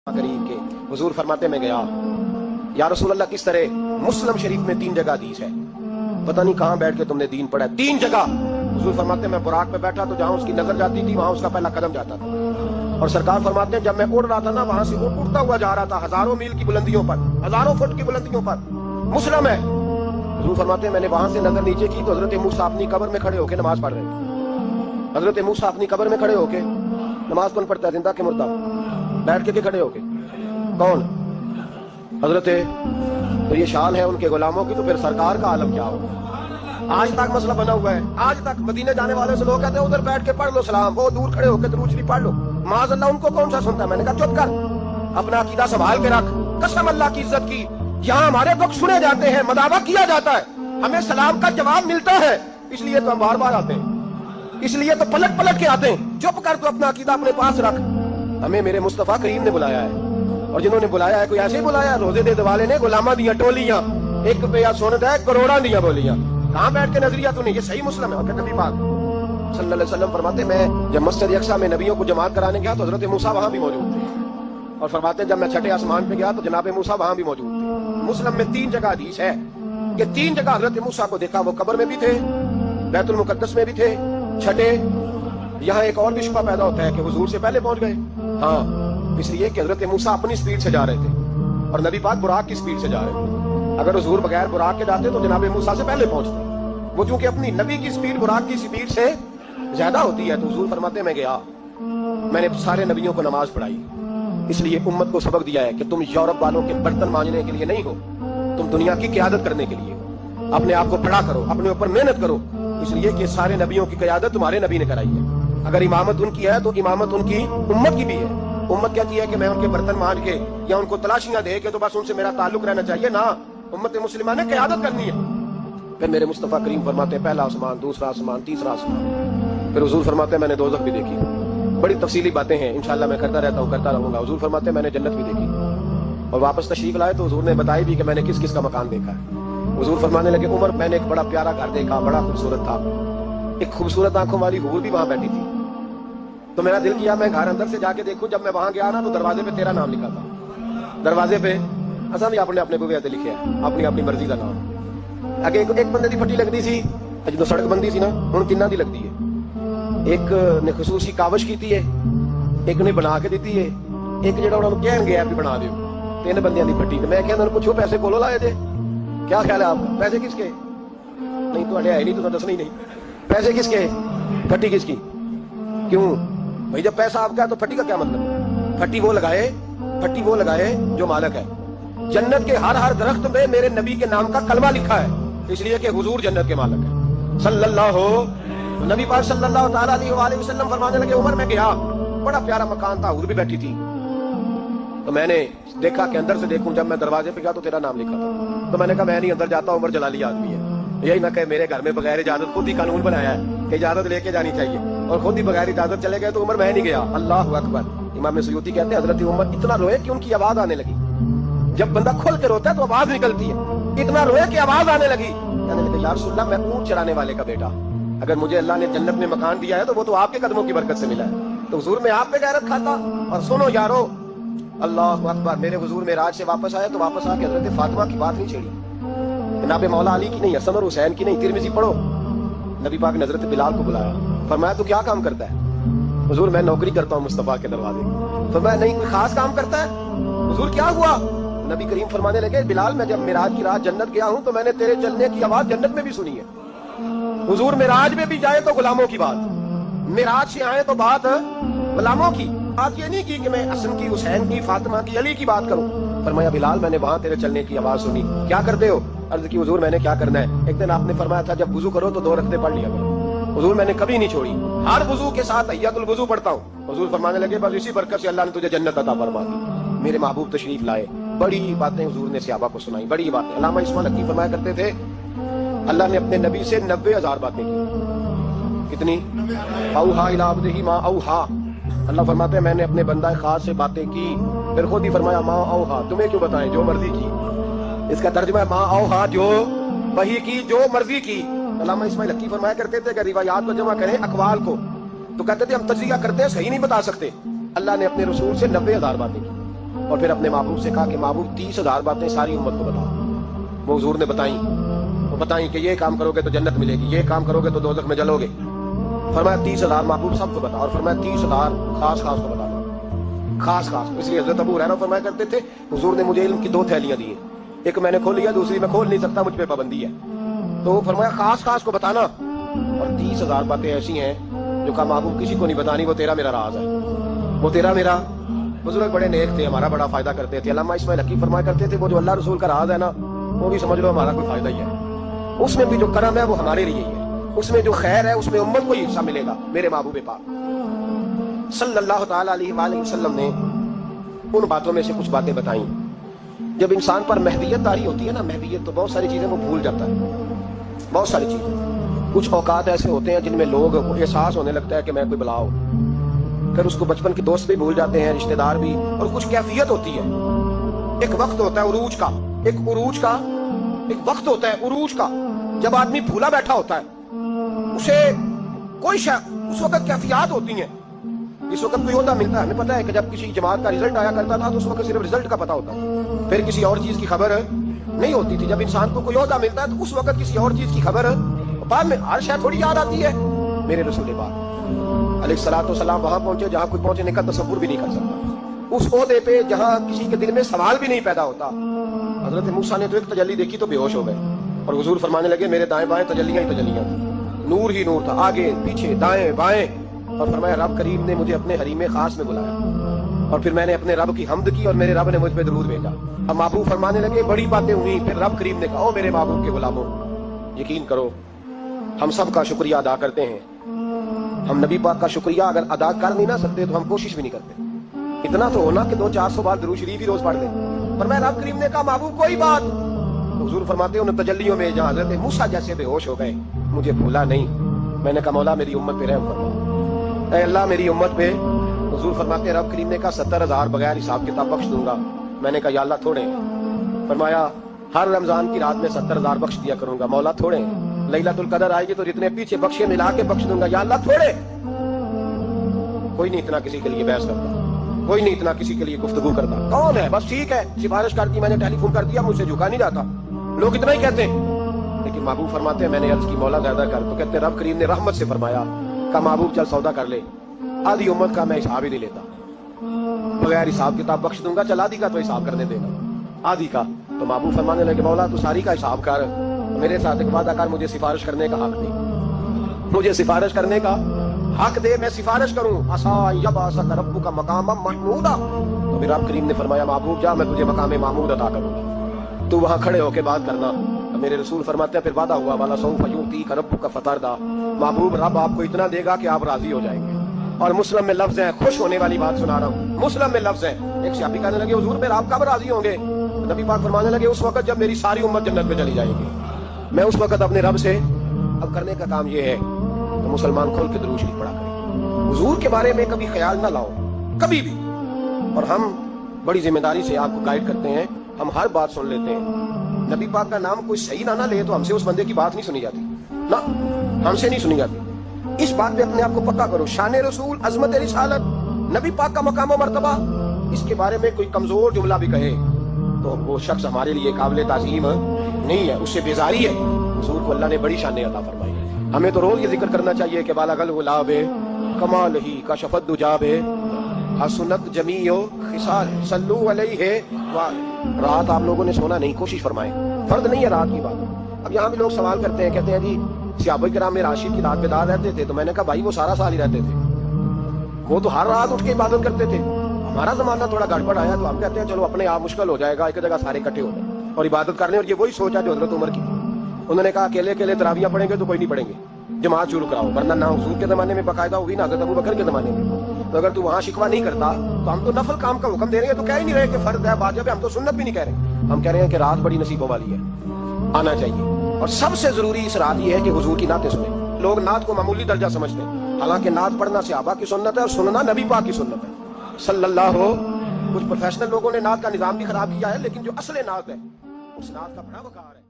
करीब के हुजूर फरमाते मैं गया, या रसूल अल्लाह किस तरह? मुस्लिम शरीफ में 3 जगह हदीस है, पता नहीं कहां बैठ के तुमने दीन पढ़ा है। 3 जगह हुजूर फरमाते मैं बुराक पे बैठा तो जहां उसकी नजर जाती थी वहां उसका पहला कदम जाता था। और सरकार फरमाते हैं जब मैं उड़ रहा था ना वहां से उड़ता हुआ जा रहा था, हजारों मील की बुलंदियों पर, हजारों फुट की बुलंदियों पर। मुस्लिम है। हुजूर फरमाते हैं मैंने वहां से नजर नीचे की तो हजरत मूसा अपनी कब्र में खड़े होकर नमाज पढ़ रहे थे। हजरत मूसा अपनी कब्र में खड़े होके नमाज कौन पढ़ता है? जिंदा के मुर्दा? बैठ के खड़े होके कौन? हजरत। तो ये शान है उनके गुलामों की, तो फिर सरकार का आलम क्या होगा? आज तक मसला बना हुआ है, आज तक मदीने जाने वाले से लोग कहते हैं उधर बैठ के पढ़ लो सलाम, वो दूर खड़े होकर दरूद शरीफ पढ़ लो। माज़अल्लाह उनको कौन सा सुनता है? मैंने कहा चुप कर, अपना अकीदा संभाल के रख। कसम अल्लाह की इज्जत की, यहाँ हमारे दुख सुने जाते हैं, मदावा किया जाता है, हमें सलाम का जवाब मिलता है, इसलिए तो हम बार बार आते हैं, इसलिए तो पलट पलट के आते हैं। चुप कर, तो अपना अकीदा अपने पास रख। हमें मेरे मुस्तफा करीम ने बुलाया है, और जिन्होंने बुलाया है कोई ऐसे ही बुलाया? रोजे दे वाले ने गुलामा दिया टोलियां, 1 रुपया सोने दे करोड़ा दिया बोलियां। कहां बैठ के नजरिया तूने? ये सही मुस्लिम है। और नबी पाक सल्लल्लाहु अलैहि वसल्लम फरमाते मैं जब मस्जिद अक्सा में नबियों को जमात कराने गया तो हजरत मूसा वहां भी मौजूद थे। और फरमाते जब मैं छठे आसमान पे गया तो जनाब मूसा वहां भी मौजूद थे। मुस्लिम में 3 जगह हदीस है कि 3 जगह हजरत मूसा को देखा, वो कब्र में भी थे, बैतुल मुकद्दस में भी थे। छठे यहाँ एक और भी शुबा पैदा होता है कि हुजूर से पहले पहुंच गए। हाँ, इसलिए कि हजरत मूसा अपनी स्पीड से जा रहे थे और नबी पाक बुराक की स्पीड से जा रहे थे। अगर हुजूर बगैर बुराक के जाते तो जनाब मूसा से पहले पहुंचते। वो चूंकि अपनी नबी की स्पीड बुराक की स्पीड से ज्यादा होती है तो हुजूर फरमाते मैं गया, मैंने सारे नबियों को नमाज पढ़ाई, इसलिए उम्मत को सबक दिया है कि तुम यूरोप वालों के बर्तन मांजने के लिए नहीं हो, तुम दुनिया की क़यादत करने के लिए हो। अपने आप को खड़ा करो, अपने ऊपर मेहनत करो, इसलिए कि सारे नबियों की क़यादत तुम्हारे नबी ने कराई है। अगर इमामत उनकी है तो इमामत उनकी उम्मत की भी है। उम्मत कहती है कि मैं उनके बर्तन मांज के या उनको तलाशियां दे के तो बस उनसे मेरा ताल्लुक रहना चाहिए ना, उम्मत मुस्लिमा ने क़यादत करनी है। फिर मेरे मुस्तफा करीम फरमाते हैं पहला आसमान, दूसरा आसमान, तीसरा आसमान। फिर हुजूर फरमाते हैं मैंने दोज़ख भी देखी। बड़ी तफसीली बातें हैं, इंशाअल्लाह मैं करता रहता हूँ, करता रहूंगा। हुजूर फरमाते हैं मैंने जन्नत भी देखी। और वापस तशरीफ लाए तो हुजूर ने बताई भी कि मैंने किस किस का मकान देखा है। हुजूर फरमाने लगे उमर मैंने एक बड़ा प्यारा घर देखा, बड़ा खूबसूरत था, एक खूबसूरत आंखों वाली हूर भी वहां बैठी थी। तो मेरा दिल किया मैं घर अंदर से जाके देखूं। जब मैं वहां गया ना तो दरवाजे पे तेरा नाम लिखा था, दरवाजे पे असा भी आपने अपने बुवे लिखे है, अपनी अपनी मर्जी का नाम। अगे एक बंदे की फट्टी लगती सी जो सड़क बंदी सी ना, हुण किन्ना दी लगती है? एक ने खसूसी कावश की है, एक ने बना के दी है, एक जो उन्होंने कह गया भी बना दो। 3 बंदियां की फट्टी। मैं क्या पूछो पैसे कोलो लाए थे? क्या ख्याल है आप? पैसे किसके? नहीं तो है नहीं, तो दसना ही नहीं। पैसे किसके? फट्टी किसकी? क्यों भाई? जब पैसा आपका है तो फट्टी का क्या मतलब? फट्टी वो लगाए जो मालिक है। जन्नत के हर दरख्त में मेरे नबी के नाम का कलमा लिखा है, इसलिए कि हुजूर जन्नत के मालिक है सल्लल्लाहु। नबी पाक सल्लल्लाहु ताला अलैहि वसल्लम फरमाने लगे उमर में गया, बड़ा प्यारा मकान था, हूर भी बैठी थी। तो मैंने देखा कि अंदर से देखूं, जब मैं दरवाजे पे गया तो तेरा नाम लिखा था। तो मैंने कहा मैं नहीं अंदर जाता, उमर जलाली आदमी है, यही ना कहे मेरे घर में बगैर इजाजत, खुद ही कानून बनाया है कि इजाजत लेके जानी चाहिए, और खुद ही बगैर इजाजत चले गए तो उमर मैं नहीं गया। अल्लाह अकबर। इमाम सयूती कहते हैं हजरत उमर इतना रोए कि उनकी आवाज आने लगी। जब बंदा खुल के रोता है तो आवाज निकलती है, इतना रोए कि आवाज आने लगी। कहने लगे या रसूलल्लाह मैं ऊंट चराने वाले का बेटा, अगर मुझे अल्लाह ने जन्नत में मकान दिया है तो वो तो आपके कदमों की बरकत से मिला है, तो हुजूर में आप पे गैरत खाता। और सुनो यारो, अल्लाह अकबर, मेरे हुजूर मेराज से वापस आए तो वापस आके हजरत फातिमा की बात नहीं छेड़ी, जनाब मौला अली की नहीं, हसन और हुसैन की नहीं। तिरमिज़ी पढ़ो। नबी पाक ने हजरत बिलाल को बुलाया, फरमाया तू क्या काम करता है? हुजूर मैं नौकरी करता हूँ मुस्तफा के दरवाजे। फरमाया नहीं कोई खास काम करता है? हुजूर क्या हुआ? नबी करीम फरमाने लगे बिलाल मैं जब मेराज की रात जन्नत गया हूँ तो मैंने तेरे चलने की आवाज जन्नत में भी सुनी है। हुजूर मेराज में भी जाए तो गुलामों की बात, मेराज से आए तो बात गुलामों की। बात ये नहीं की कि मैं हसन की, हुसैन की, फातिमा की, अली की बात करूं। फरमाया बिलाल मैंने वहां तेरे चलने की आवाज सुनी, क्या करते हो? अर्ज की हुजूर मैंने क्या करना है? एक दिन आपने फरमाया था जब वुजू करो तो 2 रकते पढ़ लिया करो। हुजूर मैंने कभी नहीं छोड़ी, हर वुजू के साथ तहियतुल वुजू पढ़ता हूँ। हुजूर फरमाने लगे बस इसी बरकत से अल्लाह ने तुझे जन्नत अता फरमा दी। मेरे महबूब तशरीफ लाए, बड़ी बातें हुजूर ने सहाबा को सुनाई, बड़ी बातें। अल्लामा इस्माइल हक़ी फरमाया करते थे अल्लाह ने अपने नबी से 90,000 बातें की। कितनी? औहा इला अब्दिही मा औहा। अल्लाह फरमाते हैं मैंने अपने बंदा खास से बातें की, फिर खुद ही फरमाया मा औहा, तुम्हें क्यों बताएं, जो मर्जी की। इसका तर्जुमा है मा औहा, जो वही की, जो मर्जी की। अल्लामा इस्माइल हक़ी फरमाया करते थे कि रिवायात को जमा करें अकवाल को, तो कहते थे हम तज्जिया करते हैं सही नहीं बता सकते। अल्लाह ने अपने रसूल से 90,000 बातें की। اور پھر اپنے محبوب سے کہا کہ محبوب 30,000 باتیں ساری امت کو بتاؤ. وہ حضور نے بتائیں کہ یہ کام کرو گے تو جنت ملے گی, یہ کام کرو گے تو دوزخ میں جلو گے. فرمایا 30,000 محبوب سب کو بتا, اور فرمایا 30,000 خاص کو بتا دو, خاص. اس لیے حضرت ابو ہریرہ فرمایا کرتے تھے حضور نے مجھے علم کی 2 تھیلیاں دی ہیں, ایک میں نے کھول لیا, دوسری میں کھول نہیں سکتا, مجھ پہ پابندی ہے. تو فرمایا خاص کو بتانا. اور 30,000 باتیں ایسی ہیں جو کہا محبوب کسی کو نہیں بتانی, وہ تیرا میرا راز ہے, وہ تیرا میرا. بزرگ بڑے نیک تھے, ہمارا بڑا فائدہ کرتے تھے. علامہ اسماعیل حقی فرمایا کرتے تھے وہ جو اللہ رسول کا راز ہے نا, وہ بھی سمجھ لو ہمارا کوئی فائدہ ہی ہے. اس میں بھی جو کرم ہے وہ ہمارے لیے ہی ہے, اس میں جو خیر ہے اس میں امت کو ہی حصہ ملے گا. میرے محبوب پاک صلی اللہ تعالی علیہ وآلہ وسلم نے ان باتوں میں سے کچھ باتیں بتائیں. جب انسان پر مہدیت طاری ہوتی ہے نا, مہدیت, تو بہت ساری چیزیں وہ بھول جاتا ہے, بہت ساری چیزیں. کچھ اوقات ایسے ہوتے ہیں جن میں لوگ احساس ہونے لگتا ہے کہ میں کوئی بلا ہوں, پھر اس کو بچپن کے دوست بھی بھول جاتے ہیں, رشتہ دار بھی. اور کچھ کیفیت ہوتی ہے, ایک وقت ہوتا ہے عروج کا, ایک وقت ہوتا ہے عروج کا, جب آدمی بھولا بیٹھا ہوتا ہے, اسے کوئی اس وقت کیفیات ہوتی ہیں. اس وقت کوئی عہدہ ملتا ہے, ہمیں پتا ہے کہ جب کسی جماعت کا رزلٹ آیا کرتا تھا تو اس وقت صرف رزلٹ کا پتا ہوتا ہے, پھر کسی اور چیز کی خبر نہیں ہوتی تھی. جب انسان کو کوئی عہدہ ملتا ہے تو اس وقت کسی اور چیز کی خبر, بعد میں ہر شاید تھوڑی یاد آتی ہے. میرے رسول پاک علیہ الصلوۃ والسلام وہاں پہنچے جہاں کوئی پہنچنے کا تصور بھی نہیں کر سکتا, اس عہدے پہ جہاں کسی کے دل میں سوال بھی نہیں پیدا ہوتا. حضرت موسیٰ نے تو ایک تجلی دیکھی تو بے ہوش ہو گئے, اور حضور فرمانے لگے میرے دائیں بائیں تجلیاں ہی تجلیاں, نور ہی نور تھا, آگے پیچھے دائیں بائیں. اور فرمایا رب کریم نے مجھے اپنے حریم خاص میں بلایا, اور پھر میں نے اپنے رب کی حمد کی اور میرے رب نے مجھ پہ درود بھیجا. اب محبوب فرمانے لگے بڑی باتیں ہوئی. پھر رب کریم نے کہا او میرے محبوب کے غلاموں, یقین کرو ہم سب کا شکریہ ادا کرتے ہیں. ہم نبی پاک کا شکریہ اگر ادا کر نہیں نہ سکتے تو ہم کوشش بھی نہیں کرتے. اتنا تو ہونا کہ 200-400 بار درود شریف ہی روز پڑھ لیں. پر میں رب کریم نے کہا محبوب کوئی بات. حضور فرماتے ہیں ان تجلیوں میں جہاں حضرت موسیٰ جیسے بے ہوش ہو گئے, مجھے بھولا نہیں. میں نے کہا مولا میری امت پہ رحم فرما, اے اللہ میری امت پہ. حضور فرماتے ہیں رب کریم نے کہا 70,000 بغیر حساب کتاب بخش دوں گا. میں نے کہا یا اللہ تھوڑے. فرمایا ہر رمضان کی رات میں 70,000 بخش دیا کروں گا. مولا تھوڑے. لیلۃ القدر آئے گی تو جتنے پیچھے بخشے ملا کے بخش دوں گا. یا اللہ تھوڑے. کوئی نہیں اتنا کسی کے لیے بحث کرتا, کوئی نہیں اتنا کسی کے لیے گفتگو کرتا. کون ہے بس ٹھیک ہے سفارش کر دی, میں نے ٹیلی فون کر دیا, مجھ سے جھکا نہیں جاتا. لوگ اتنا ہی کہتے ہیں. لیکن محبوب فرماتے ہیں میں نے عرض کی مولا زیادہ کر, تو کہتے ہیں رب کریم نے رحمت سے فرمایا کہ محبوب چل سودا کر لے, آدھی امت کا میں حساب ہی نہیں لیتا, بغیر حساب کتاب بخش دوں گا. چل آدھی کا تو حساب کرنے دے گا, آدھی کا. تو محبوب فرمانے لگے مولا تو ساری کا حساب کر, میرے ساتھ ایک وعدہ کر, مجھے سفارش کرنے کا حق دے, مجھے سفارش کرنے کا حق دے, میں سفارش کروں. عسیٰ یبعثک ربک مقاما محمودا. تو پھر رب کریم نے فرمایا محبوب جا, میں تجھے مقام محمود عطا کروں گا, تو وہاں کھڑے ہو کے بات کرنا. میرے رسول فرماتے ہیں پھر وعدہ ہوا والا سوف یؤتیک ربک فترضیٰ. محبوب رب آپ کو اتنا دے گا کہ آپ راضی ہو جائیں گے. اور مسلم میں لفظ ہے, خوش ہونے والی بات سنا رہا ہوں, مسلم میں لفظ ہے. ایک صحابی کہنے لگے حضور پھر آپ کب راضی ہوں گے؟ نبی پاک فرمانے لگے اس وقت جب میری ساری امت جنت میں چلی جائے گی, میں اس وقت اپنے رب سے. اب کرنے کا کام یہ ہے کہ مسلمان کھول کے درود شریف پڑھا کریں, حضور کے بارے میں کبھی خیال نہ لاؤ کبھی بھی. اور ہم بڑی ذمہ داری سے آپ کو گائیڈ کرتے ہیں, ہم ہر بات سن لیتے ہیں. نبی پاک کا نام کوئی صحیح نہ لے تو ہم سے اس بندے کی بات نہیں سنی جاتی, نہ ہم سے نہیں سنی جاتی. اس بات پہ اپنے آپ کو پکا کرو. شان رسول, عظمت رسالت, نبی پاک کا مقام و مرتبہ, اس کے بارے میں کوئی کمزور جملہ بھی کہے تو وہ شخص ہمارے لیے قابل تعظیم نہیں ہے, اس سے بیزاری ہے. حضور کو اللہ نے بڑی شانیں عطا فرمائی. ہمیں تو روز یہ ذکر کرنا چاہیے کہ بالغ الغلاب کمال ہی کشفت دجاب حسنت جمیع خصال صلو علیہ. رات آپ لوگوں نے سونا نہیں, کوشش فرمائیں, فرض نہیں ہے رات کی بات. اب یہاں بھی لوگ سوال کرتے ہیں, کہتے ہیں جی صحابہ کرام میں راشد کی رات بیدار رہتے تھے. تو میں نے کہا بھائی وہ سارا سال ہی رہتے تھے, وہ تو ہر رات اٹھ کے عبادت کرتے تھے. ہمارا زمانہ تھوڑا گڑبڑ آیا تو ہم کہتے ہیں چلو اپنے آپ مشکل ہو جائے گا, ایک جگہ سارے اکٹھے ہو جائیں اور عبادت کرنے. اور یہ وہی سوچ ہے جو حضرت عمر کی تھی. انہوں نے کہا اکیلے اکیلے تراویاں پڑھیں گے تو کوئی نہیں پڑھیں گے, جماعت شروع کراؤ. ورنہ نہ حضور کے زمانے میں باقاعدہ ہوئی نہ حضرت ابو بکر کے زمانے میں. تو اگر تو وہاں شکوہ نہیں کرتا تو ہم تو نفل کام کا حکم دے رہے ہیں, تو کہہ ہی نہیں رہے کہ فرض ہے واجب ہے. ہم تو سنت بھی نہیں کہہ رہے, ہم کہہ رہے ہیں کہ رات بڑی نصیبوں والی ہے, آنا چاہیے. اور سب سے ضروری اس رات یہ ہے کہ حضور کی نعتیں سنیں. لوگ نعت کو معمولی درجہ سمجھتے ہیں, حالانکہ نعت پڑھنا صحابہ کی سنت ہے اور سننا نبی پاک کی سنت ہے صلی اللہ ہو. کچھ پروفیشنل لوگوں نے نعت کا نظام بھی خراب کیا ہے, لیکن جو اصل نعت ہے اس نعت کا بڑا وقار ہے.